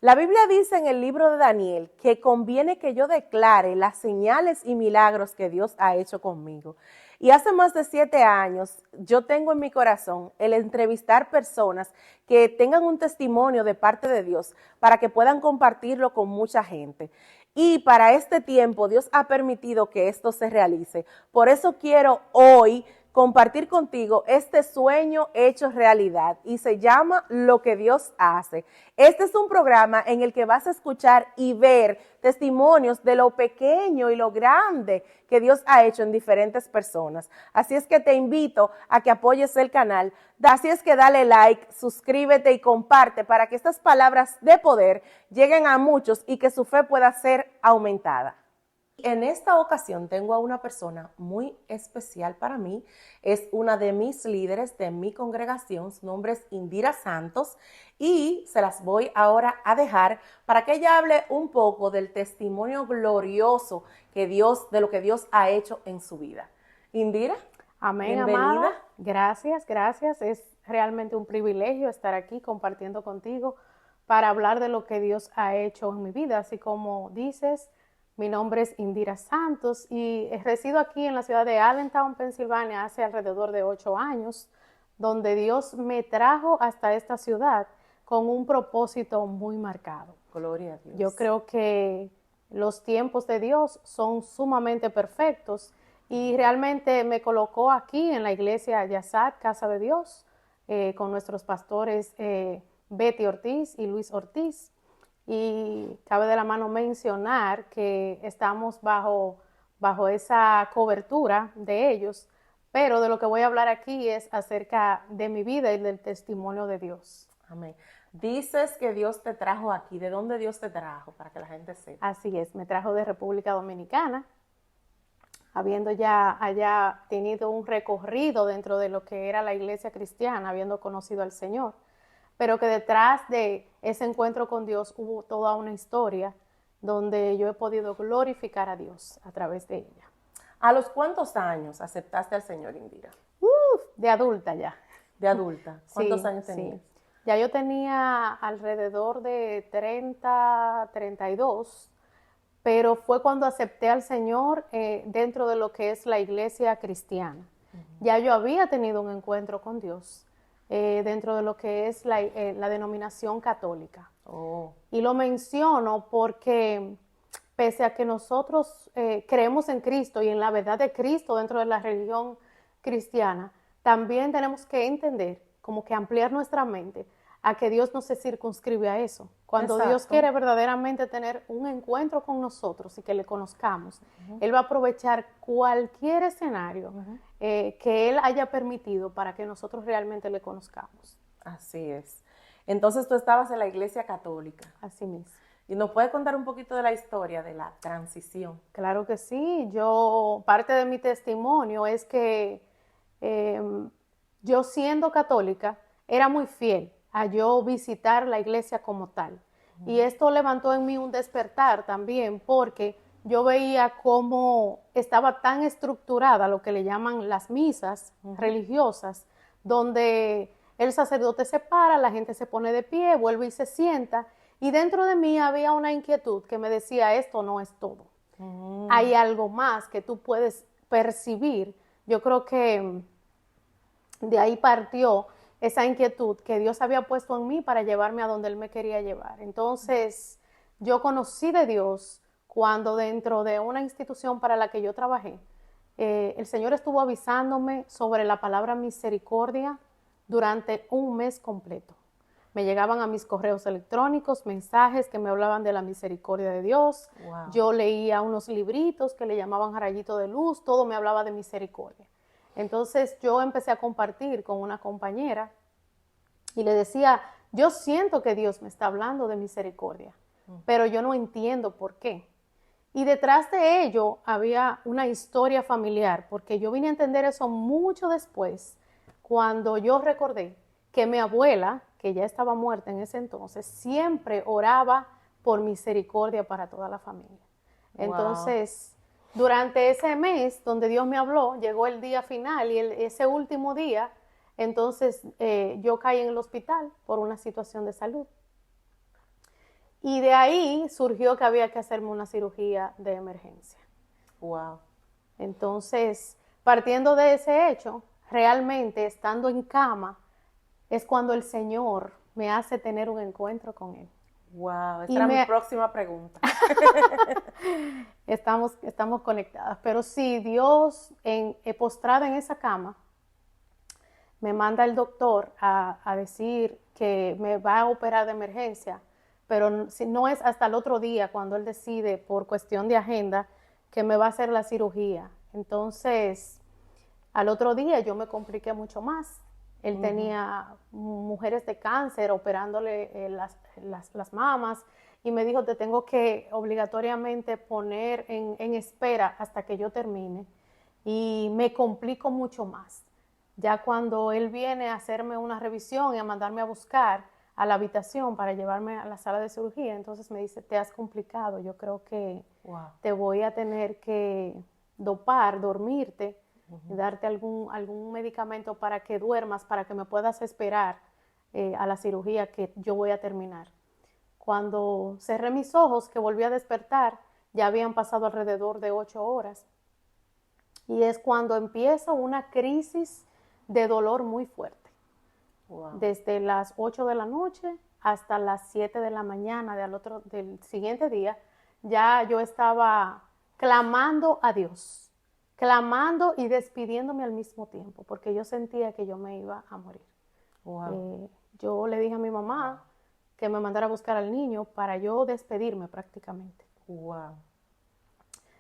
La Biblia dice en el libro de Daniel que conviene que yo declare las señales y milagros que Dios ha hecho conmigo. Y hace más de 7 años yo tengo en mi corazón el entrevistar personas que tengan un testimonio de parte de Dios para que puedan compartirlo con mucha gente. Y para este tiempo Dios ha permitido que esto se realice. Por eso quiero hoy compartir contigo este sueño hecho realidad y se llama Lo que Dios hace. Este es un programa en el que vas a escuchar y ver testimonios de lo pequeño y lo grande que Dios ha hecho en diferentes personas. Así es que te invito a que apoyes el canal. Así es que dale like, suscríbete y comparte para que estas palabras de poder lleguen a muchos y que su fe pueda ser aumentada. En esta ocasión tengo a una persona muy especial para mí, es una de mis líderes de mi congregación, su nombre es Indira Santos y se las voy ahora a dejar para que ella hable un poco del testimonio glorioso de lo que Dios ha hecho en su vida. Indira, Amén, bienvenida. amada. Gracias, gracias. Es realmente un privilegio estar aquí compartiendo contigo para hablar de lo que Dios ha hecho en mi vida. Así como dices, mi nombre es Indira Santos y resido aquí en la ciudad de Allentown, Pensilvania, hace alrededor de 8 años, donde Dios me trajo hasta esta ciudad con un propósito muy marcado. Gloria a Dios. Yo creo que los tiempos de Dios son sumamente perfectos y realmente me colocó aquí en la iglesia Yazat, Casa de Dios, con nuestros pastores Betty Ortiz y Luis Ortiz. Y cabe de la mano mencionar que estamos bajo esa cobertura de ellos, pero de lo que voy a hablar aquí es acerca de mi vida y del testimonio de Dios. Amén. Dices que Dios te trajo aquí. ¿De dónde Dios te trajo? Para que la gente sepa. Así es, me trajo de República Dominicana, habiendo ya allá tenido un recorrido dentro de lo que era la iglesia cristiana, habiendo conocido al Señor, pero que detrás de ese encuentro con Dios hubo toda una historia donde yo he podido glorificar a Dios a través de ella. ¿A los cuántos años aceptaste al Señor, Indira? De adulta ya. De adulta. ¿Cuántos Sí, años tenías? sí. Ya yo tenía alrededor de 30, 32, pero fue cuando acepté al Señor dentro de lo que es la iglesia cristiana. Ya yo había tenido un encuentro con Dios dentro de lo que es la denominación católica. Oh. Y lo menciono porque pese a que nosotros creemos en Cristo y en la verdad de Cristo dentro de la religión cristiana, también tenemos que entender, como que ampliar nuestra mente a que Dios no se circunscribe a eso. Cuando Exacto. Dios quiere verdaderamente tener un encuentro con nosotros y que le conozcamos, Él va a aprovechar cualquier escenario que Él haya permitido para que nosotros realmente le conozcamos. Así es. Entonces tú estabas en la iglesia católica. Así mismo. ¿Y nos puedes contar un poquito de la historia de la transición? Claro que sí. Parte de mi testimonio es que yo siendo católica era muy fiel a yo visitar la iglesia como tal. Y esto levantó en mí un despertar también porque yo veía cómo estaba tan estructurada lo que le llaman las misas religiosas, donde el sacerdote se para, la gente se pone de pie, vuelve y se sienta, y dentro de mí había una inquietud que me decía, esto no es todo. Hay algo más que tú puedes percibir. Yo creo que de ahí partió esa inquietud que Dios había puesto en mí para llevarme a donde Él me quería llevar. Entonces, yo conocí de Dios cuando dentro de una institución para la que yo trabajé, el Señor estuvo avisándome sobre la palabra misericordia durante un mes completo. Me llegaban a mis correos electrónicos mensajes que me hablaban de la misericordia de Dios. Wow. Yo leía unos libritos que le llamaban Rayito de Luz, todo me hablaba de misericordia. Entonces yo empecé a compartir con una compañera y le decía, yo siento que Dios me está hablando de misericordia, pero yo no entiendo por qué. Y detrás de ello había una historia familiar, porque yo vine a entender eso mucho después, cuando yo recordé que mi abuela, que ya estaba muerta en ese entonces, siempre oraba por misericordia para toda la familia. Wow. Entonces, durante ese mes donde Dios me habló, llegó el día final y ese último día, entonces yo caí en el hospital por una situación de salud. Y de ahí surgió que había que hacerme una cirugía de emergencia. Wow. Entonces, partiendo de ese hecho, realmente estando en cama es cuando el Señor me hace tener un encuentro con Él. Wow, esa Y era mi próxima pregunta. estamos conectadas. Pero sí, Dios, postrada en esa cama, me manda el doctor a decir que me va a operar de emergencia, pero si no es hasta el otro día cuando él decide, por cuestión de agenda, que me va a hacer la cirugía. Entonces, al otro día yo me compliqué mucho más. Él tenía mujeres de cáncer operándole las mamas y me dijo, te tengo que obligatoriamente poner en espera hasta que yo termine. Y me complico mucho más. Ya cuando él viene a hacerme una revisión y a mandarme a buscar a la habitación para llevarme a la sala de cirugía, entonces me dice, te has complicado, yo creo que te voy a tener que dopar, dormirte, y darte algún medicamento para que duermas, para que me puedas esperar a la cirugía que yo voy a terminar. Cuando cerré mis ojos, que volví a despertar, ya habían pasado alrededor de 8 horas. Y es cuando empieza una crisis de dolor muy fuerte. Wow. Desde las 8 de la noche hasta las 7 de la mañana del siguiente día, ya yo estaba clamando a Dios, clamando y despidiéndome al mismo tiempo, porque yo sentía que yo me iba a morir. Wow. Yo le dije a mi mamá que me mandara a buscar al niño para yo despedirme prácticamente. Wow.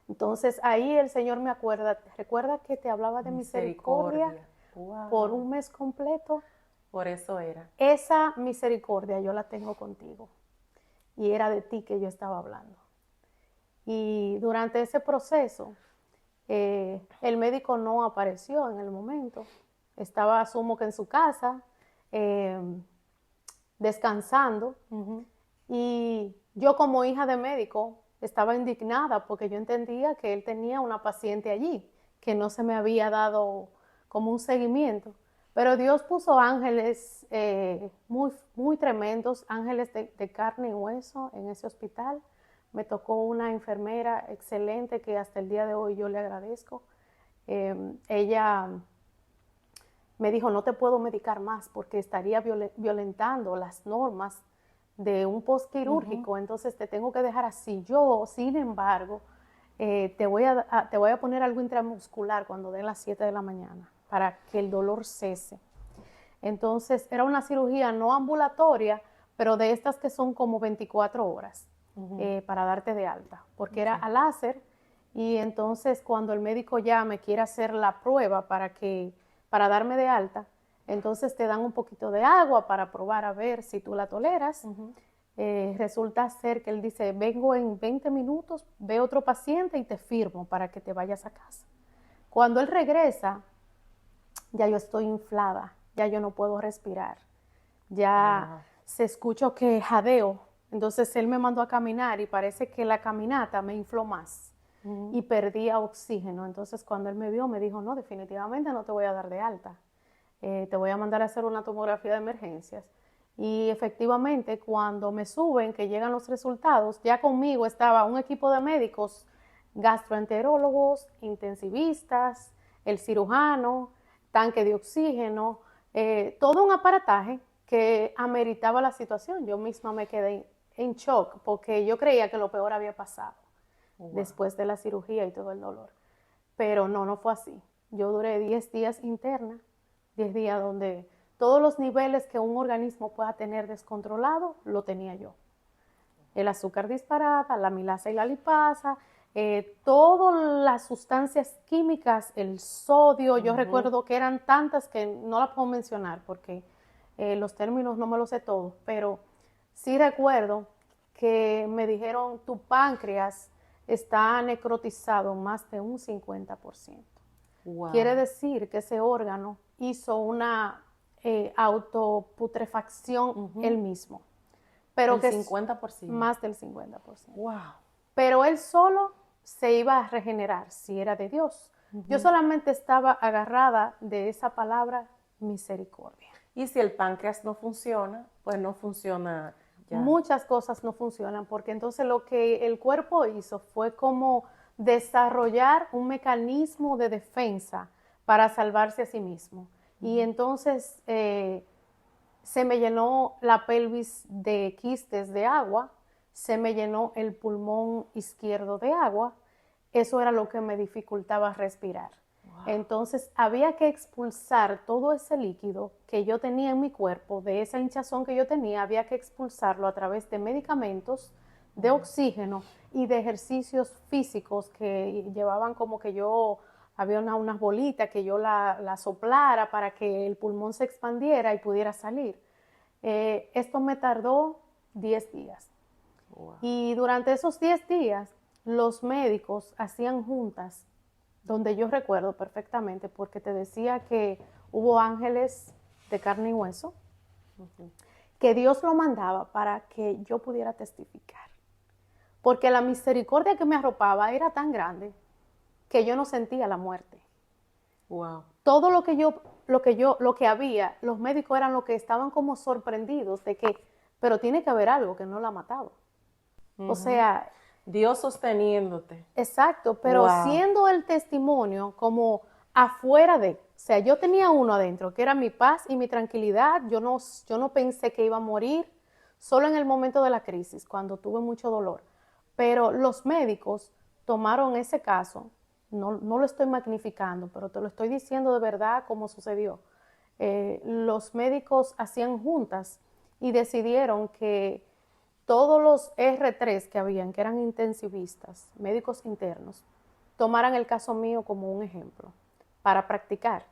Entonces ahí el Señor me recuerda que te hablaba de misericordia wow. Por un mes completo. Por eso era. Esa misericordia yo la tengo contigo. Y era de ti que yo estaba hablando. Y durante ese proceso, el médico no apareció en el momento. Estaba, asumo que en su casa, descansando. Y yo como hija de médico estaba indignada porque yo entendía que él tenía una paciente allí, que no se me había dado como un seguimiento. Pero Dios puso ángeles muy, muy tremendos, ángeles de carne y hueso en ese hospital. Me tocó una enfermera excelente que hasta el día de hoy yo le agradezco. Ella me dijo, no te puedo medicar más porque estaría violentando las normas de un postquirúrgico, entonces te tengo que dejar así. Yo, sin embargo, te voy a poner algo intramuscular cuando den las 7 de la mañana para que el dolor cese. Entonces, era una cirugía no ambulatoria, pero de estas que son como 24 horas para darte de alta, porque era a láser. Y entonces, cuando el médico ya me quiere hacer la prueba para darme de alta, entonces te dan un poquito de agua para probar a ver si tú la toleras. Resulta ser que él dice, vengo en 20 minutos, ve otro paciente y te firmo para que te vayas a casa. Cuando él regresa, ya yo estoy inflada, ya yo no puedo respirar, ya se escucha que jadeo. Entonces él me mandó a caminar y parece que la caminata me infló más y perdía oxígeno. Entonces cuando él me vio me dijo, no, definitivamente no te voy a dar de alta. Te voy a mandar a hacer una tomografía de emergencias. Y efectivamente, cuando me suben, que llegan los resultados, ya conmigo estaba un equipo de médicos, gastroenterólogos, intensivistas, el cirujano, tanque de oxígeno, todo un aparataje que ameritaba la situación. Yo misma me quedé en shock porque yo creía que lo peor había pasado después de la cirugía y todo el dolor. Pero no fue así. Yo duré 10 días interna, 10 días donde todos los niveles que un organismo pueda tener descontrolado, lo tenía yo. El azúcar disparada, la amilasa y la lipasa, todas las sustancias químicas, el sodio, yo recuerdo que eran tantas que no las puedo mencionar porque los términos no me los sé todos, pero sí recuerdo que me dijeron tu páncreas está necrotizado más de un 50%. Wow. Quiere decir que ese órgano hizo una autoputrefacción él mismo. Pero el 50%. Más del 50%. Wow. Pero él solo se iba a regenerar si era de Dios. Yo solamente estaba agarrada de esa palabra misericordia. Y si el páncreas no funciona, pues no funciona Ya. muchas cosas no funcionan, porque entonces lo que el cuerpo hizo fue como desarrollar un mecanismo de defensa para salvarse a sí mismo. Y entonces se me llenó la pelvis de quistes de agua, se me llenó el pulmón izquierdo de agua, eso era lo que me dificultaba respirar. Entonces había que expulsar todo ese líquido que yo tenía en mi cuerpo, de esa hinchazón que yo tenía, había que expulsarlo a través de medicamentos, de oxígeno y de ejercicios físicos que llevaban como que yo, había unas bolitas que yo la soplara para que el pulmón se expandiera y pudiera salir. Esto me tardó 10 días. Wow. Y durante esos 10 días, los médicos hacían juntas, donde yo recuerdo perfectamente, porque te decía que hubo ángeles de carne y hueso, que Dios lo mandaba para que yo pudiera testificar. Porque la misericordia que me arropaba era tan grande que yo no sentía la muerte. Wow. Todo lo que había, los médicos eran los que estaban como sorprendidos de que, pero tiene que haber algo que no la ha matado. O sea, Dios sosteniéndote. exacto, pero Wow. siendo el testimonio como afuera de, o sea, yo tenía uno adentro, que era mi paz y mi tranquilidad, yo no pensé que iba a morir, solo en el momento de la crisis, cuando tuve mucho dolor. Pero los médicos tomaron ese caso, no lo estoy magnificando, pero te lo estoy diciendo de verdad cómo sucedió. Los médicos hacían juntas y decidieron que todos los R3 que habían, que eran intensivistas, médicos internos, tomaran el caso mío como un ejemplo para practicar.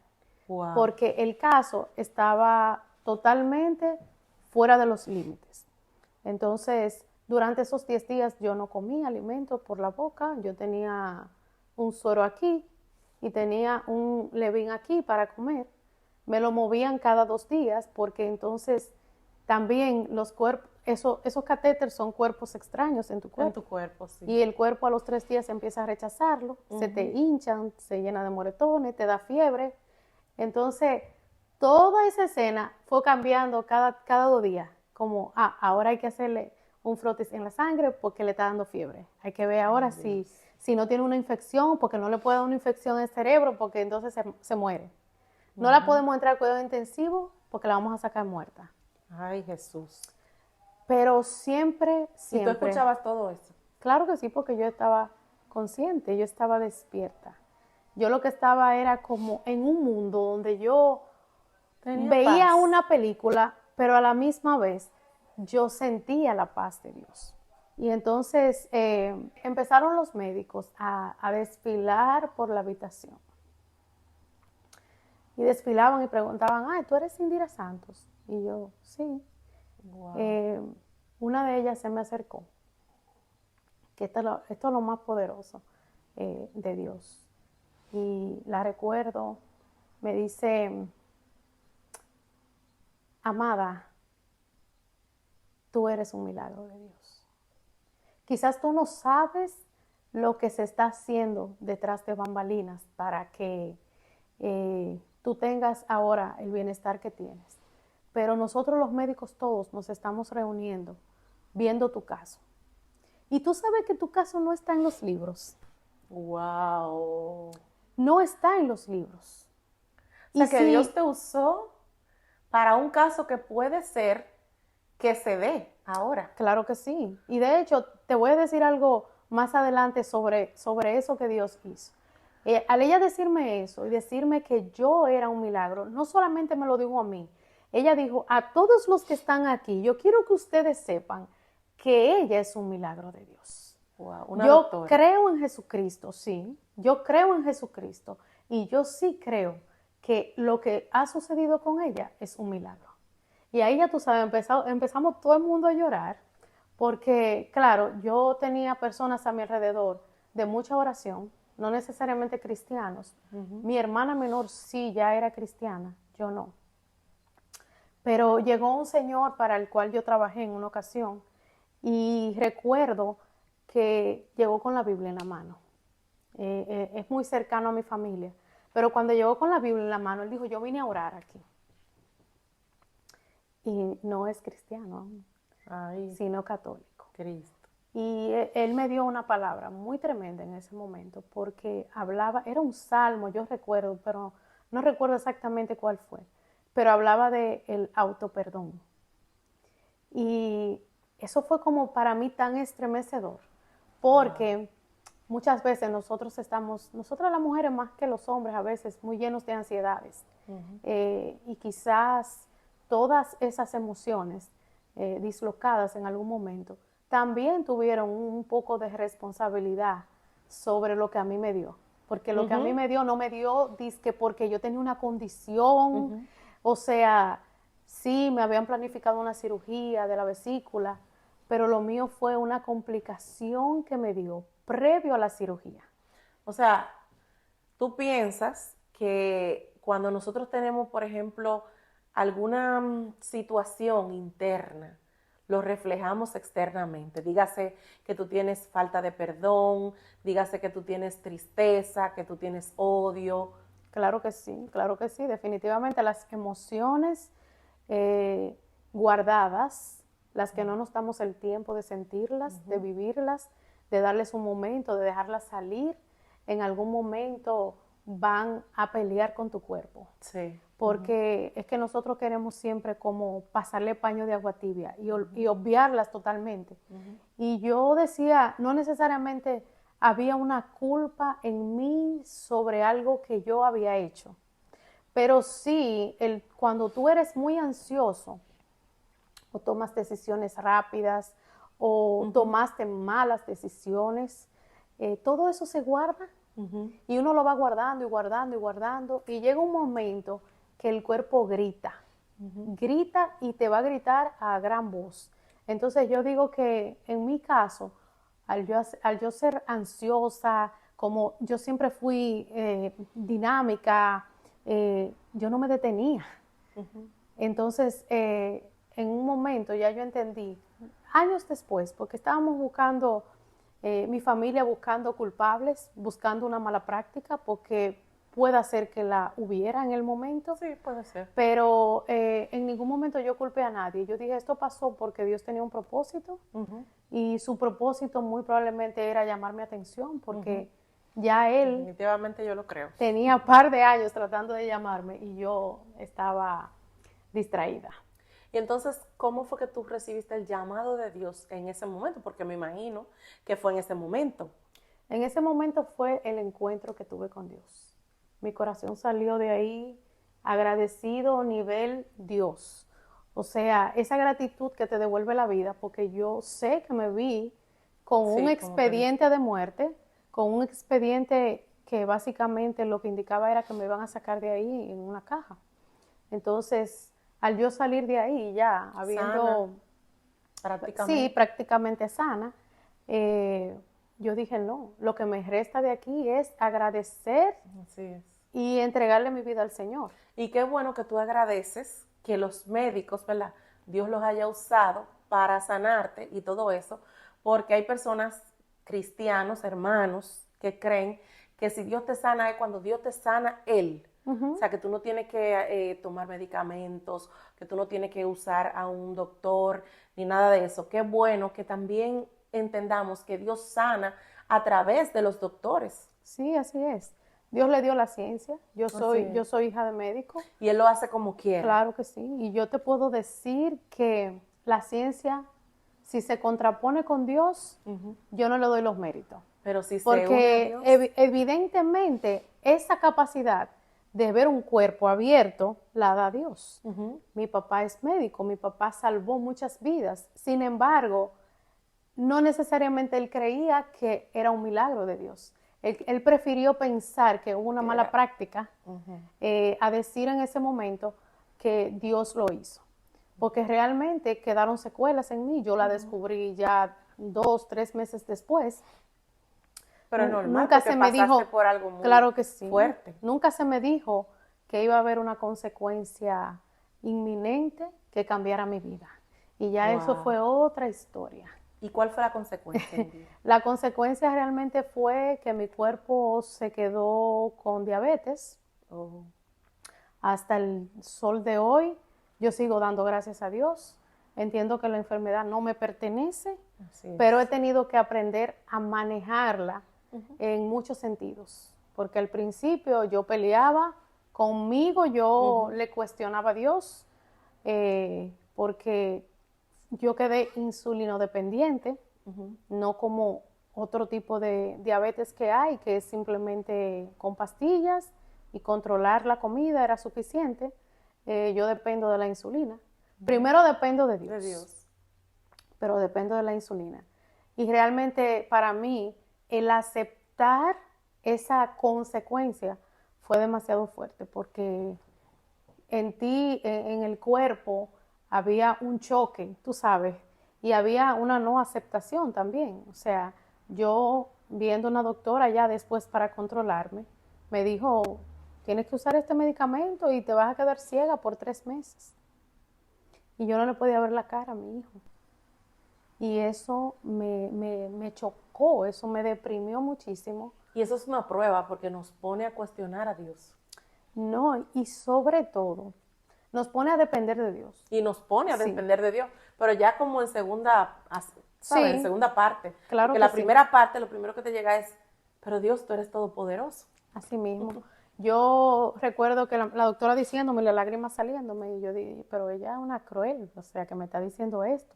Wow. Porque el caso estaba totalmente fuera de los límites. Entonces, durante esos 10 días yo no comía alimentos por la boca, yo tenía un suero aquí y tenía un levín aquí para comer. Me lo movían cada 2 días porque entonces también los cuerpos, esos catéteres son cuerpos extraños en tu cuerpo. En tu cuerpo, sí. Y el cuerpo a los 3 días empieza a rechazarlo, se te hinchan, se llena de moretones, te da fiebre. Entonces, toda esa escena fue cambiando cada 2 días. Como, ahora hay que hacerle un frotis en la sangre porque le está dando fiebre. Hay que ver ahora si no tiene una infección, porque no le puede dar una infección en el cerebro, porque entonces se muere. No la podemos entrar a cuidado intensivo porque la vamos a sacar muerta. Ay, Jesús. Pero siempre. ¿Y tú escuchabas todo eso? Claro que sí, porque yo estaba consciente, yo estaba despierta. Yo lo que estaba era como en un mundo donde yo veía paz. una película, pero a la misma vez yo sentía la paz de Dios. Y entonces empezaron los médicos a desfilar por la habitación. Y desfilaban y preguntaban, ¿tú eres Indira Santos? Y yo, sí. Wow. Una de ellas se me acercó, que esto es lo más poderoso de Dios. Y la recuerdo, me dice, amada, tú eres un milagro de Dios. Quizás tú no sabes lo que se está haciendo detrás de bambalinas para que tú tengas ahora el bienestar que tienes. Pero nosotros los médicos todos nos estamos reuniendo, viendo tu caso. Y tú sabes que tu caso no está en los libros. Wow. No está en los libros. O sea, que Dios te usó para un caso que puede ser que se dé ahora. Claro que sí. Y de hecho, te voy a decir algo más adelante sobre eso que Dios hizo. Al ella decirme eso y decirme que yo era un milagro, no solamente me lo dijo a mí, ella dijo a todos los que están aquí, yo quiero que ustedes sepan que ella es un milagro de Dios. Wow, una Yo doctora. creo en Jesucristo, sí, yo creo en Jesucristo y yo sí creo que lo que ha sucedido con ella es un milagro. Y ahí ya tú sabes, empezamos todo el mundo a llorar porque, claro, yo tenía personas a mi alrededor de mucha oración, no necesariamente cristianos. Mi hermana menor sí ya era cristiana, yo no. Pero llegó un señor para el cual yo trabajé en una ocasión y recuerdo que llegó con la Biblia en la mano. Es muy cercano a mi familia. Pero cuando llegó con la Biblia en la mano, él dijo, yo vine a orar aquí. Y no es cristiano. Ay, sino católico. Cristo. Y él me dio una palabra muy tremenda en ese momento, porque hablaba, era un salmo, yo recuerdo, pero no recuerdo exactamente cuál fue, pero hablaba de el autoperdón. Y eso fue como para mí tan estremecedor, porque muchas veces nosotras las mujeres más que los hombres a veces, muy llenos de ansiedades. Y quizás todas esas emociones dislocadas en algún momento también tuvieron un poco de responsabilidad sobre lo que a mí me dio. Porque lo que a mí me dio no me dio dizque porque yo tenía una condición, o sea, sí, me habían planificado una cirugía de la vesícula, pero lo mío fue una complicación que me dio previo a la cirugía. O sea, tú piensas que cuando nosotros tenemos, por ejemplo, alguna situación interna, lo reflejamos externamente. Dígase que tú tienes falta de perdón, dígase que tú tienes tristeza, que tú tienes odio. Claro que sí, definitivamente las emociones eh, guardadas, las que no nos damos el tiempo de sentirlas, de vivirlas, de darles un momento, de dejarlas salir, en algún momento van a pelear con tu cuerpo. Sí. Porque es que nosotros queremos siempre como pasarle paño de agua tibia y obviarlas totalmente. Y yo decía, no necesariamente había una culpa en mí sobre algo que yo había hecho, pero sí, cuando tú eres muy ansioso o tomas decisiones rápidas o tomaste malas decisiones, todo eso se guarda y uno lo va guardando y guardando y guardando y llega un momento que el cuerpo grita, grita y te va a gritar a gran voz. Entonces yo digo que en mi caso, al yo ser ansiosa, como yo siempre fui dinámica, yo no me detenía. Entonces, en un momento ya yo entendí, años después, porque estábamos buscando, mi familia buscando culpables, buscando una mala práctica, porque puede ser que la hubiera en el momento. Sí, puede ser. Pero en ningún momento yo culpé a nadie. Yo dije, esto pasó porque Dios tenía un propósito y su propósito muy probablemente era llamar mi atención porque ya Él Definitivamente yo lo creo. tenía un par de años tratando de llamarme y yo estaba distraída. Y entonces, ¿cómo fue que tú recibiste el llamado de Dios en ese momento? Porque me imagino que fue en ese momento. En ese momento fue el encuentro que tuve con Dios. Mi corazón salió de ahí agradecido nivel Dios. O sea, esa gratitud que te devuelve la vida, porque yo sé que me vi con un expediente de muerte, con un expediente que básicamente lo que indicaba era que me iban a sacar de ahí en una caja. Entonces, al yo salir de ahí ya, habiendo... Prácticamente. Sí, prácticamente sana, yo dije, no, lo que me resta de aquí es agradecer Así es. y entregarle mi vida al Señor. Y qué bueno que tú agradeces que los médicos, ¿verdad? Dios los haya usado para sanarte y todo eso, porque hay personas, cristianos, hermanos, que creen que si Dios te sana es cuando Dios te sana Él. O sea, que tú no tienes que tomar medicamentos, que tú no tienes que usar a un doctor, ni nada de eso. Qué bueno que también entendamos que Dios sana a través de los doctores. Sí, así es. Dios le dio la ciencia. Yo soy hija de médico. Y Él lo hace como quiera. Claro que sí. Y yo te puedo decir que la ciencia, si se contrapone con Dios, yo no le doy los méritos. Pero si porque evidentemente esa capacidad de ver un cuerpo abierto la da Dios. Mi papá es médico, mi papá salvó muchas vidas. Sin embargo, no necesariamente él creía que era un milagro de Dios. Él prefirió pensar que hubo una mala práctica a decir en ese momento que Dios lo hizo. Porque realmente quedaron secuelas en mí. Yo la descubrí ya 2, 3 meses después. Pero es normal, nunca porque se me dijo, por algo muy claro que sí, fuerte. Nunca se me dijo que iba a haber una consecuencia inminente que cambiara mi vida. Y ya eso fue otra historia. ¿Y cuál fue la consecuencia? La consecuencia realmente fue que mi cuerpo se quedó con diabetes. Hasta el sol de hoy, yo sigo dando gracias a Dios. entiendo que la enfermedad no me pertenece, Así es. pero he tenido que aprender a manejarla en muchos sentidos, porque al principio yo peleaba conmigo, yo le cuestionaba a Dios, porque yo quedé insulino dependiente, no como otro tipo de diabetes que hay, que es simplemente con pastillas y controlar la comida era suficiente. Yo dependo de la insulina. Primero dependo de Dios, De Dios. pero dependo de la insulina. Y realmente para mí el aceptar esa consecuencia fue demasiado fuerte porque en ti, en el cuerpo, había un choque, tú sabes, y había una no aceptación también. O sea, yo viendo una doctora ya después para controlarme, me dijo, tienes que usar este medicamento y te vas a quedar ciega por 3 meses. Y yo no le podía ver la cara a mi hijo. Y eso me chocó, eso me deprimió muchísimo. Y eso es una prueba porque nos pone a cuestionar a Dios. No, y sobre todo, nos pone a depender de Dios. Y nos pone a Sí. depender de Dios, pero ya como en segunda, ¿sabes? Sí, En segunda parte. claro Porque que la sí. primera parte, lo primero que te llega es, pero Dios, tú eres todopoderoso. Así mismo. Yo recuerdo que la doctora diciéndome, las lágrimas saliéndome, y yo dije, pero ella es una cruel, o sea, que me está diciendo esto.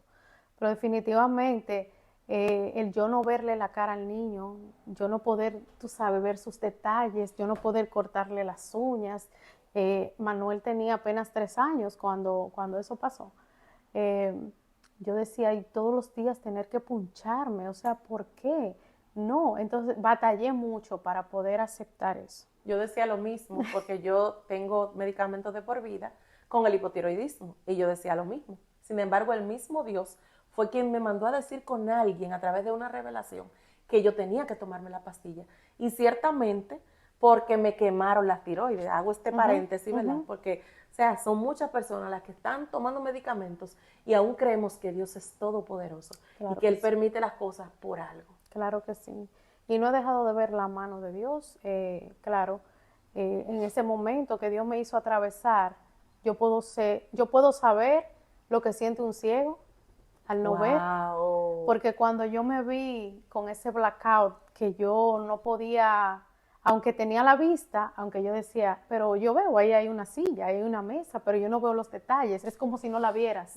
Pero definitivamente, el yo no verle la cara al niño, yo no poder, tú sabes, ver sus detalles, yo no poder cortarle las uñas. Manuel tenía apenas 3 años cuando eso pasó. Eh, yo decía, y todos los días tener que puncharme, o sea, ¿por qué? No, entonces batallé mucho para poder aceptar eso. Yo decía lo mismo porque yo tengo medicamentos de por vida con el hipotiroidismo y yo decía lo mismo. Sin embargo, el mismo Dios fue quien me mandó a decir con alguien a través de una revelación que yo tenía que tomarme la pastilla. Y ciertamente porque me quemaron las tiroides. Hago este paréntesis, ¿verdad? Porque, o sea, son muchas personas las que están tomando medicamentos y aún creemos que Dios es todopoderoso Claro y que que Él sí. permite las cosas por algo. Claro que sí. Y no he dejado de ver la mano de Dios. Claro, en ese momento que Dios me hizo atravesar, yo puedo saber lo que siente un ciego al no ver, Wow. porque cuando yo me vi con ese blackout, que yo no podía, aunque tenía la vista, aunque yo decía, pero yo veo, ahí hay una silla, ahí hay una mesa, pero yo no veo los detalles, es como si no la vieras,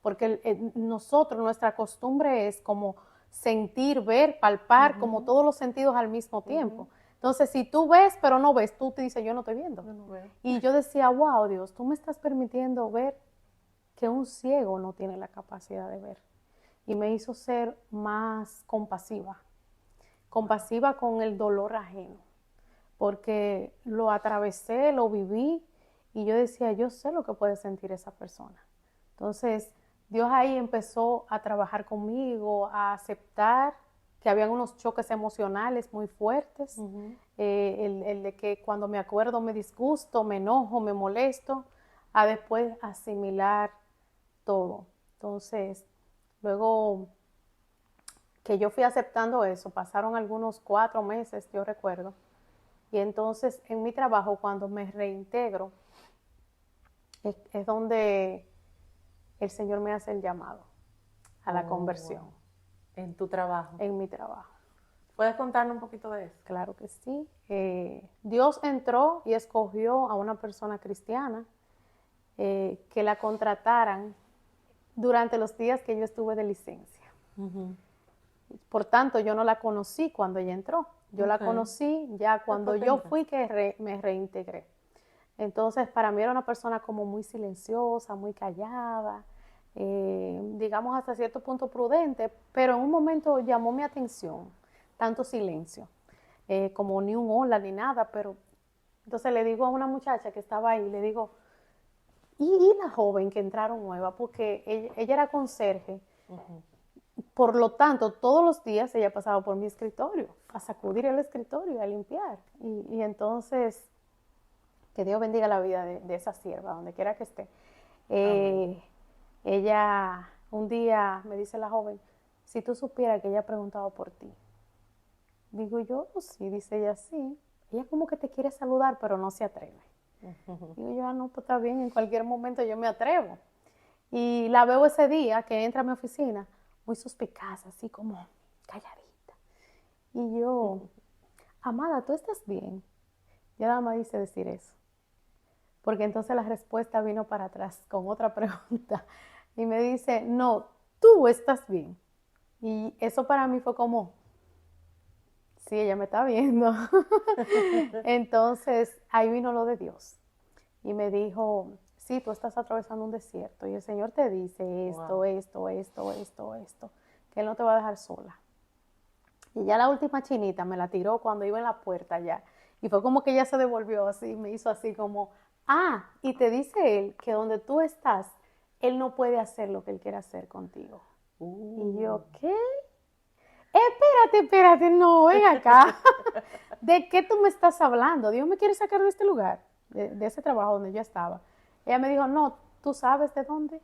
porque nosotros, nuestra costumbre es como sentir, ver, palpar, como todos los sentidos al mismo tiempo. Entonces, si tú ves, pero no ves, tú te dices, yo no estoy viendo. Yo no veo. Y yo decía, wow, Dios, tú me estás permitiendo ver que un ciego no tiene la capacidad de ver. Y me hizo ser más compasiva con el dolor ajeno, porque lo atravesé, lo viví, y yo decía, yo sé lo que puede sentir esa persona. Entonces, Dios ahí empezó a trabajar conmigo, a aceptar que habían unos choques emocionales muy fuertes, el de que cuando me acuerdo me disgusto, me enojo, me molesto, a después asimilar todo. Entonces, luego que yo fui aceptando eso, pasaron algunos 4 meses, yo recuerdo, y entonces en mi trabajo, cuando me reintegro, es donde el Señor me hace el llamado a la conversión. Wow. En tu trabajo. En mi trabajo. ¿Puedes contarnos un poquito de eso? Claro que sí. Dios entró y escogió a una persona cristiana que la contrataran durante los días que yo estuve de licencia. Por tanto, yo no la conocí cuando ella entró. Yo la conocí ya cuando yo fui que me reintegré. Entonces, para mí era una persona como muy silenciosa, muy callada, digamos hasta cierto punto prudente, pero en un momento llamó mi atención, tanto silencio, como ni un hola ni nada, pero entonces le digo a una muchacha que estaba ahí, le digo, ¿y la joven que entraron nueva? Porque ella era conserje. Por lo tanto, todos los días ella pasaba por mi escritorio, a sacudir el escritorio, a limpiar. Y entonces, que Dios bendiga la vida de esa sierva, donde quiera que esté. Ella, un día me dice la joven, si tú supieras que ella ha preguntado por ti. Digo yo, sí, dice ella, sí. Ella como que te quiere saludar, pero no se atreve. Digo yo, no, pues está bien, en cualquier momento yo me atrevo. Y la veo ese día que entra a mi oficina, muy suspicaz, así como calladita. Y yo, amada, ¿tú estás bien? Yo nada más hice decir eso. Porque entonces la respuesta vino para atrás con otra pregunta. Y me dice, no, tú estás bien. Y eso para mí fue como, sí, ella me está viendo. Entonces ahí vino lo de Dios. Y me dijo, sí, tú estás atravesando un desierto. Y el Señor te dice esto, Wow. esto, que Él no te va a dejar sola. Y ya la última chinita me la tiró cuando iba en la puerta ya. Y fue como que ella se devolvió así, me hizo así como, ah, y te dice Él que donde tú estás, Él no puede hacer lo que Él quiere hacer contigo. Y yo, ¿qué? Espérate, no, ven acá. ¿De qué tú me estás hablando? Dios me quiere sacar de este lugar, de ese trabajo donde yo estaba. Ella me dijo, no, ¿tú sabes de dónde?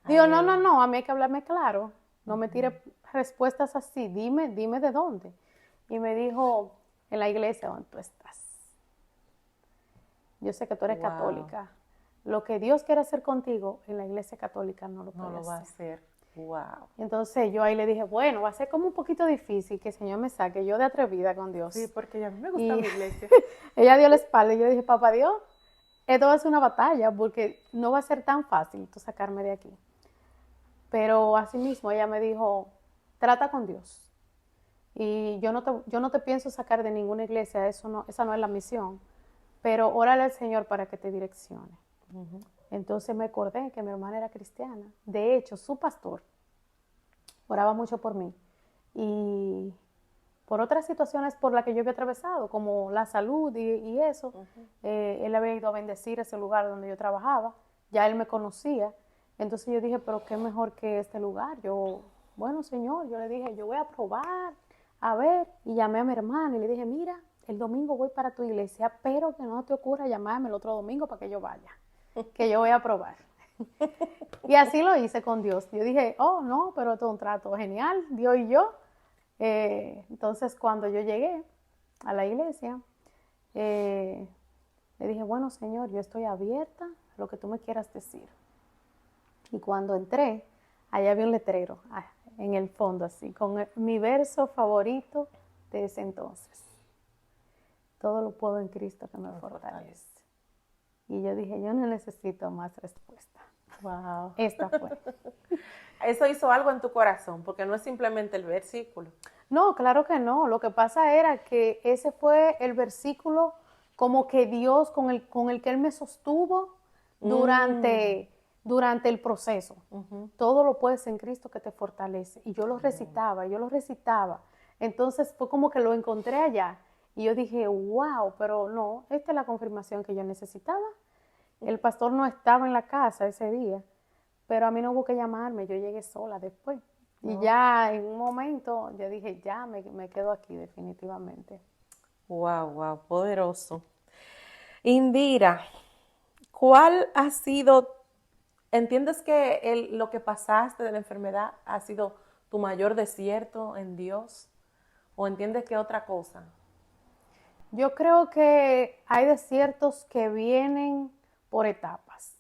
Digo, no, a mí hay que hablarme claro. No me tire respuestas así, dime de dónde. Y me dijo, en la iglesia donde tú estás. Yo sé que tú eres Wow. católica. Lo que Dios quiere hacer contigo en la iglesia católica no lo No puede lo va a hacer. hacer. Wow. Entonces yo ahí le dije, bueno, va a ser como un poquito difícil que el Señor me saque, yo de atrevida con Dios. Sí, porque a mí me gusta Y mi iglesia. ella dio la espalda y yo dije, papá Dios, esto va a ser una batalla porque no va a ser tan fácil tú sacarme de aquí. Pero asimismo ella me dijo, trata con Dios. Y yo no te pienso sacar de ninguna iglesia, esa no es la misión. Pero órale al Señor para que te direccione. Entonces me acordé que mi hermana era cristiana. De hecho, su pastor oraba mucho por mí. Y por otras situaciones por las que yo había atravesado, como la salud y eso, él había ido a bendecir ese lugar donde yo trabajaba, ya él me conocía, entonces yo dije, pero qué mejor que este lugar, bueno Señor, yo le dije, yo voy a probar, a ver, y llamé a mi hermana y le dije, mira, el domingo voy para tu iglesia, pero que no te ocurra llamarme el otro domingo para que yo vaya, que yo voy a probar. Y así lo hice con Dios. Yo dije, oh no, pero esto es un trato genial, Dios y yo. Entonces cuando yo llegué a la iglesia, le dije, bueno Señor, yo estoy abierta a lo que tú me quieras decir. Y cuando entré, allá había un letrero en el fondo así, con mi verso favorito de ese entonces. Todo lo puedo en Cristo que me fortalece. Y yo dije, yo no necesito más respuesta. Wow. Esta fue. Eso hizo algo en tu corazón, porque no es simplemente el versículo. No, claro que no. Lo que pasa era que ese fue el versículo como que Dios, con el que Él me sostuvo durante el proceso. Todo lo puedes en Cristo que te fortalece. Y yo lo recitaba. Entonces fue como que lo encontré allá. Y yo dije, wow, pero no, esta es la confirmación que yo necesitaba. El pastor no estaba en la casa ese día, pero a mí no hubo que llamarme, yo llegué sola después. Y ya en un momento yo dije, ya me quedo aquí definitivamente. Wow, poderoso. Indira, ¿cuál ha sido, entiendes que lo que pasaste de la enfermedad ha sido tu mayor desierto en Dios? ¿O entiendes que otra cosa? Yo creo que hay desiertos que vienen por etapas,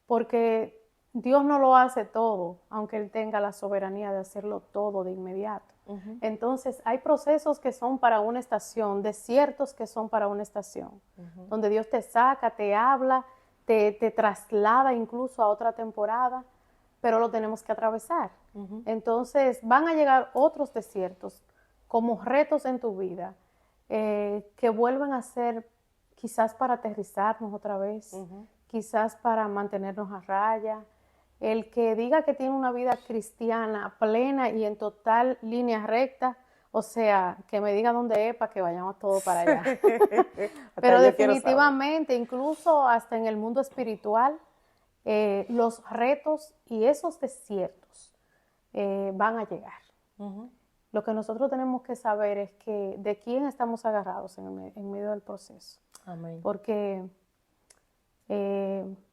porque Dios no lo hace todo, aunque Él tenga la soberanía de hacerlo todo de inmediato. Entonces hay procesos que son para una estación, desiertos que son para una estación, donde Dios te saca, te habla, te traslada incluso a otra temporada, pero lo tenemos que atravesar. Entonces van a llegar otros desiertos como retos en tu vida, que vuelven a ser quizás para aterrizarnos otra vez, quizás para mantenernos a raya. El que diga que tiene una vida cristiana plena y en total línea recta, o sea, que me diga dónde es para que vayamos todos para allá. Pero definitivamente, incluso hasta en el mundo espiritual, los retos y esos desiertos van a llegar. Lo que nosotros tenemos que saber es que de quién estamos agarrados en medio del proceso. Amén. Porque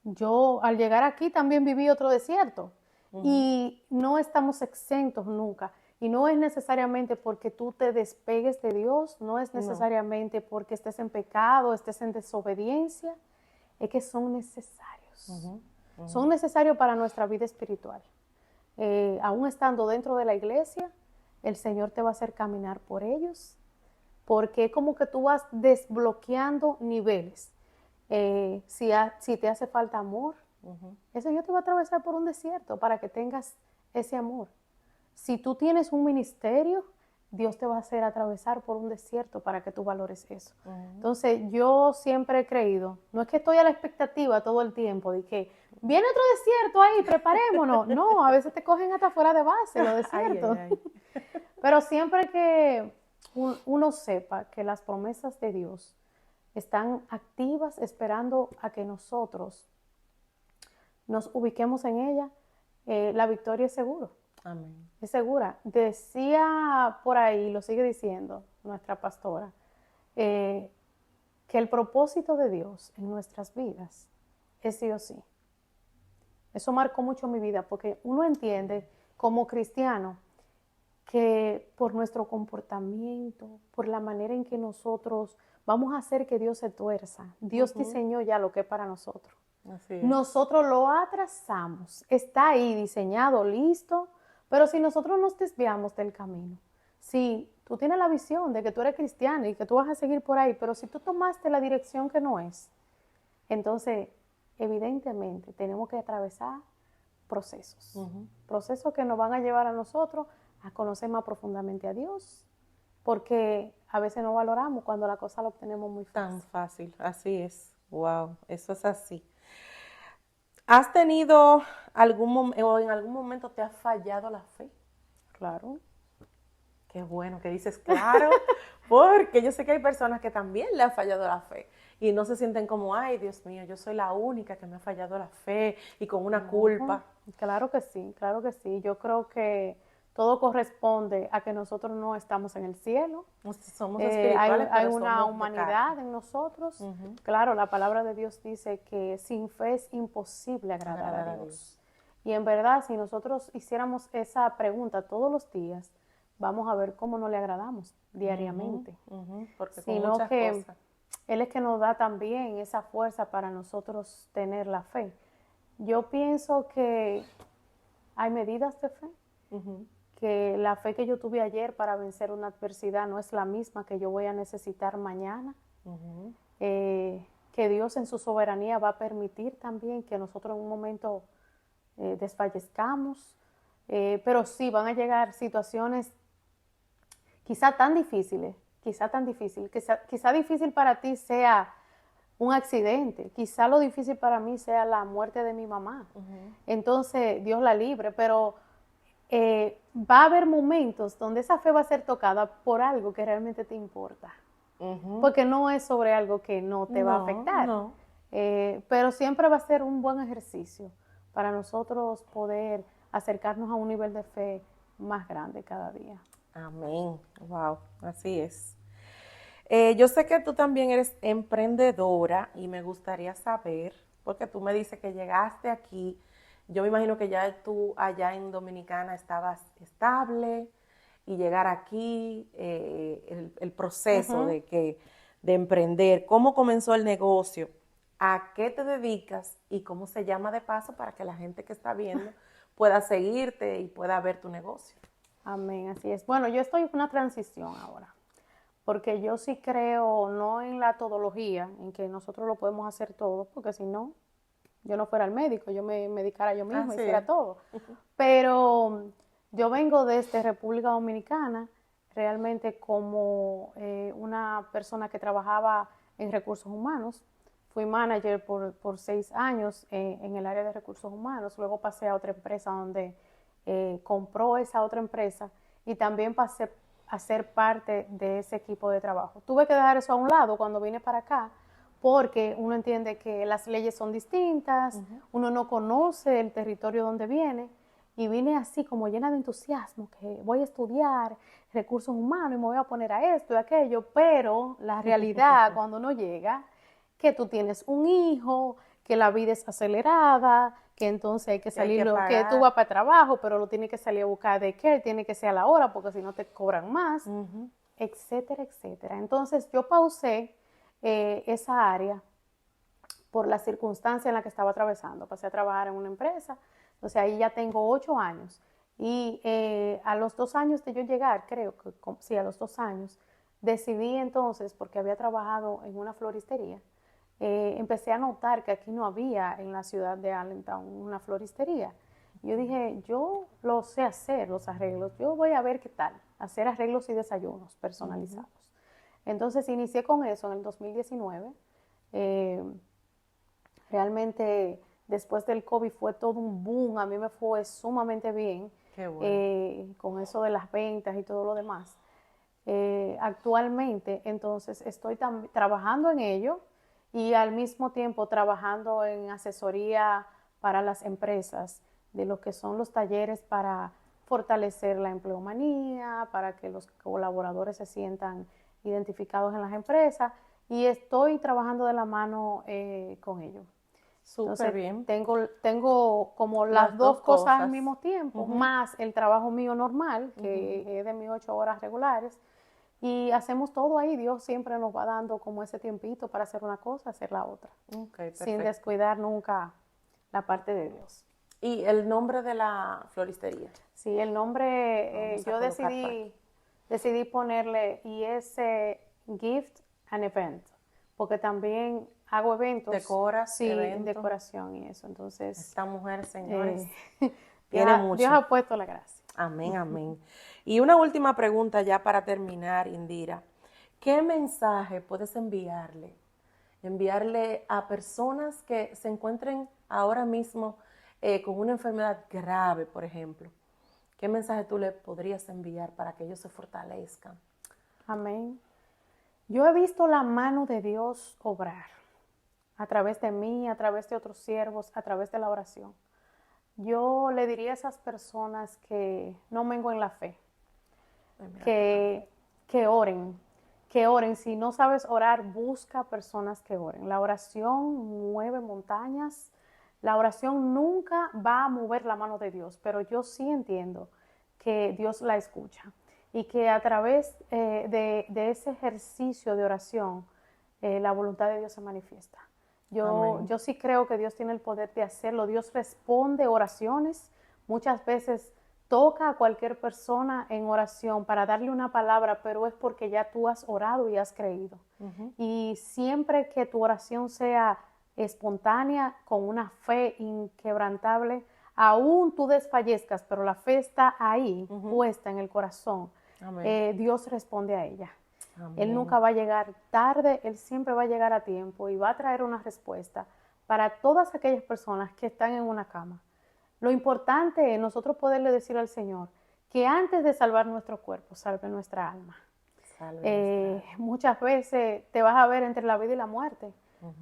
yo al llegar aquí también viví otro desierto y no estamos exentos nunca. Y no es necesariamente porque tú te despegues de Dios, no es necesariamente porque estés en pecado, estés en desobediencia, es que son necesarios. son necesarios para nuestra vida espiritual. Aún estando dentro de la iglesia, el Señor te va a hacer caminar por ellos, porque es como que tú vas desbloqueando niveles. Si te hace falta amor, el Señor te va a atravesar por un desierto para que tengas ese amor. Si tú tienes un ministerio, Dios te va a hacer atravesar por un desierto para que tú valores eso. Entonces, yo siempre he creído, no es que estoy a la expectativa todo el tiempo de que viene otro desierto ahí, preparémonos. No, a veces te cogen hasta fuera de base los desiertos. Ay. Pero siempre que uno sepa que las promesas de Dios están activas esperando a que nosotros nos ubiquemos en ella, la victoria es segura. Amén. Es segura. Decía por ahí, lo sigue diciendo nuestra pastora, que el propósito de Dios en nuestras vidas es sí o sí. Eso marcó mucho mi vida porque uno entiende como cristiano que por nuestro comportamiento, por la manera en que nosotros vamos a hacer que Dios se tuerza, Dios diseñó ya lo que es para nosotros. Así es. Nosotros lo atrasamos, está ahí diseñado, listo, pero si nosotros nos desviamos del camino, si tú tienes la visión de que tú eres cristiano y que tú vas a seguir por ahí, pero si tú tomaste la dirección que no es, entonces evidentemente tenemos que atravesar procesos, procesos que nos van a llevar a nosotros a conocer más profundamente a Dios, porque a veces no valoramos cuando la cosa la obtenemos muy fácil. Tan fácil, así es. Wow, eso es así. ¿Has tenido o en algún momento te ha fallado la fe? Claro. Qué bueno que dices claro, porque yo sé que hay personas que también le han fallado la fe y no se sienten como, ay, Dios mío, yo soy la única que me ha fallado la fe y con una culpa. Claro que sí, claro que sí. Yo creo que todo corresponde a que nosotros no estamos en el cielo. Somos espirituales, hay pero una somos humanidad en nosotros. Claro, la palabra de Dios dice que sin fe es imposible agradar a Dios. Y en verdad, si nosotros hiciéramos esa pregunta todos los días, vamos a ver cómo no le agradamos diariamente. Porque sino muchas que cosas. Él es que nos da también esa fuerza para nosotros tener la fe. Yo pienso que hay medidas de fe, que la fe que yo tuve ayer para vencer una adversidad no es la misma que yo voy a necesitar mañana, que Dios en su soberanía va a permitir también que nosotros en un momento desfallezcamos, pero sí van a llegar situaciones quizá difícil, quizá difícil para ti sea un accidente, quizá lo difícil para mí sea la muerte de mi mamá. Entonces, Dios la libre, pero va a haber momentos donde esa fe va a ser tocada por algo que realmente te importa, porque no es sobre algo que no te va a afectar, pero siempre va a ser un buen ejercicio para nosotros poder acercarnos a un nivel de fe más grande cada día. Amén. Wow, así es. Yo sé que tú también eres emprendedora y me gustaría saber, porque tú me dices que llegaste aquí, yo me imagino que ya tú allá en Dominicana estabas estable y llegar aquí, el proceso de emprender, cómo comenzó el negocio, a qué te dedicas y cómo se llama de paso para que la gente que está viendo pueda seguirte y pueda ver tu negocio. Amén, así es. Bueno, yo estoy en una transición ahora, porque yo sí creo no en la todología, en que nosotros lo podemos hacer todo, porque si no, yo no fuera el médico, yo me medicara yo misma y hiciera todo. Pero yo vengo desde República Dominicana, realmente como una persona que trabajaba en recursos humanos. Fui manager por 6 años en el área de recursos humanos, luego pasé a otra empresa donde compró esa otra empresa y también pasé a ser parte de ese equipo de trabajo. Tuve que dejar eso a un lado cuando vine para acá porque uno entiende que las leyes son distintas, uno no conoce el territorio donde viene y vine así como llena de entusiasmo, que voy a estudiar recursos humanos y me voy a poner a esto y aquello, pero la realidad cuando uno llega, que tú tienes un hijo, que la vida es acelerada, que entonces hay que salir, que tú vas para el trabajo, pero lo tienes que salir a buscar de care, tiene que ser a la hora porque si no te cobran más, etcétera, etcétera. Entonces yo pausé esa área por la circunstancia en la que estaba atravesando. Pasé a trabajar en una empresa, entonces ahí ya tengo 8 años. Y a los 2 años de yo llegar, creo que sí, a los 2 años, decidí entonces, porque había trabajado en una floristería, empecé a notar que aquí no había en la ciudad de Allentown una floristería. Yo dije, yo lo sé hacer, los arreglos, yo voy a ver qué tal, hacer arreglos y desayunos personalizados. Entonces inicié con eso en el 2019. Realmente después del COVID fue todo un boom, a mí me fue sumamente bien. Qué bueno. Con eso de las ventas y todo lo demás. Actualmente, entonces, estoy trabajando en ello y al mismo tiempo trabajando en asesoría para las empresas de lo que son los talleres para fortalecer la empleomanía, para que los colaboradores se sientan identificados en las empresas, y estoy trabajando de la mano con ello. Súper bien. Tengo como las dos cosas al mismo tiempo, más el trabajo mío normal, que es de mis 8 horas regulares, y hacemos todo ahí. Dios siempre nos va dando como ese tiempito para hacer una cosa, hacer la otra, sin descuidar nunca la parte de Dios. ¿Y el nombre de la floristería? Sí, el nombre yo decidí ponerle IS Gift and Event, porque también hago eventos. ¿Decoras? Sí, eventos. Decoración y eso. Entonces, esta mujer, señores, tiene mucho. Dios ha puesto la gracia. Amén, amén. Y una última pregunta ya para terminar, Indira. ¿Qué mensaje puedes enviarle a personas que se encuentren ahora mismo con una enfermedad grave, por ejemplo? ¿Qué mensaje tú le podrías enviar para que ellos se fortalezcan? Amén. Yo he visto la mano de Dios obrar a través de mí, a través de otros siervos, a través de la oración. Yo le diría a esas personas que no menguen la fe, que oren. Si no sabes orar, busca personas que oren. La oración mueve montañas. La oración nunca va a mover la mano de Dios, pero yo sí entiendo que Dios la escucha y que a través de ese ejercicio de oración, la voluntad de Dios se manifiesta. Yo sí creo que Dios tiene el poder de hacerlo. Dios responde oraciones. Muchas veces toca a cualquier persona en oración para darle una palabra, pero es porque ya tú has orado y has creído. Y siempre que tu oración sea espontánea, con una fe inquebrantable, aún tú desfallezcas, pero la fe está ahí, puesta en el corazón. Dios responde a ella. Amén. Él nunca va a llegar tarde, Él siempre va a llegar a tiempo y va a traer una respuesta para todas aquellas personas que están en una cama. Lo importante es nosotros poderle decir al Señor que antes de salvar nuestro cuerpo, salve nuestra alma. Muchas veces te vas a ver entre la vida y la muerte,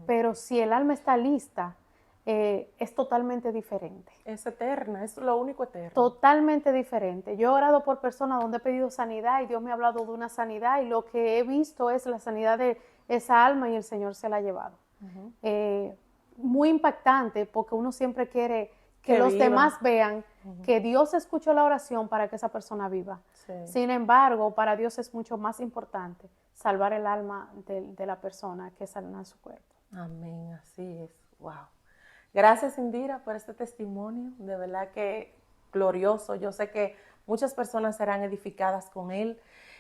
pero si el alma está lista, es totalmente diferente. Es eterna, es lo único eterno. Totalmente diferente. Yo he orado por personas donde he pedido sanidad y Dios me ha hablado de una sanidad y lo que he visto es la sanidad de esa alma y el Señor se la ha llevado. Muy impactante porque uno siempre quiere que los demás vean que Dios escuchó la oración para que esa persona viva. Sin embargo, para Dios es mucho más importante salvar el alma de la persona que sanar su cuerpo. Amén, así es. Wow. Gracias, Indira, por este testimonio, de verdad que glorioso. Yo sé que muchas personas serán edificadas con él.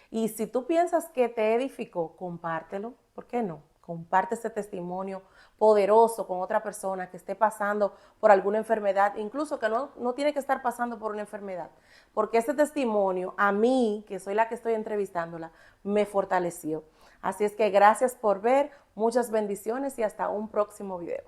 Y si tú piensas que te edificó, compártelo. ¿Por qué no? Comparte este testimonio poderoso con otra persona que esté pasando por alguna enfermedad, incluso que no tiene que estar pasando por una enfermedad. Porque este testimonio, a mí, que soy la que estoy entrevistándola, me fortaleció. Así es que gracias por ver, muchas bendiciones y hasta un próximo video.